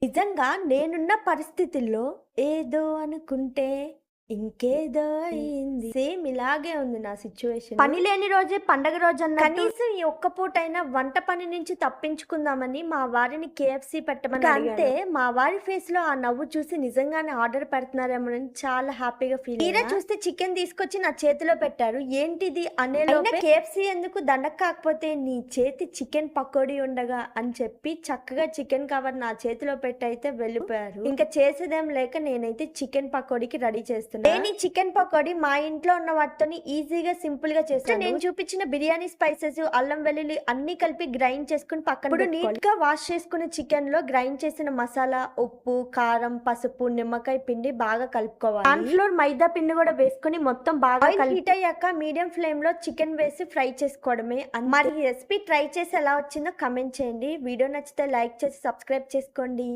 నిజంగా నేనున్న పరిస్థితుల్లో ఏదో అనుకుంటే ఇంకేదో అయింది. సేమ్ ఇలాగే ఉంది నా సిచ్యువేషన్. పని లేని రోజే పండగ రోజు అన్నట్టు కనీసం ఈ ఒక్క పూటైనా వంట పని నుంచి తప్పించుకుందామని మా వారిని కేఎఫ్సి పెట్టమని అంతే. మా వారి ఫేస్ లో ఆ నవ్వు చూసి నిజంగానే ఆర్డర్ పెడుతున్నారేమోనని చాలా హ్యాపీగా ఫీల్ తీరా చూస్తే చికెన్ తీసుకొచ్చి నా చేతిలో పెట్టారు. ఏంటిది అనేలోపే కేఎఫ్సి ఎందుకు దండక కాకపోతే నీ చేతి చికెన్ పకోడీ ఉండగా అని చెప్పి చక్కగా చికెన్ కవర్ నా చేతిలో పెట్టి అయితే వెళ్ళిపోయారు. ఇంకా చేసేదేం లేక నేనైతే చికెన్ పకోడీకి రెడీ చేస్తాను. నేను ఈ చికెన్ పకోడీ మా ఇంట్లో ఉన్న వాటితో ఈజీగా సింపుల్ గా చేస్తాను. నేను చూపించిన బిర్యానీ స్పైసెస్, అల్లం వెల్లుల్లి అన్ని కలిపి గ్రైండ్ చేసుకుని పక్కన నీట్ గా వాష్ చేసుకున్న చికెన్ లో గ్రైండ్ చేసిన మసాలా, ఉప్పు, కారం, పసుపు, నిమ్మకాయ పిండి బాగా కలుపుకోవాలి. కార్న్ ఫ్లోర్, మైదా పిండి కూడా వేసుకుని మొత్తం బాగా హీట్ అయ్యాక మీడియం ఫ్లేమ్ లో చికెన్ వేసి ఫ్రై చేసుకోవడమే. మరి ఈ రెసిపీ ట్రై చేసి ఎలా వచ్చిందో కమెంట్ చేయండి. వీడియో నచ్చితే లైక్ చేసి సబ్స్క్రైబ్ చేసుకోండి.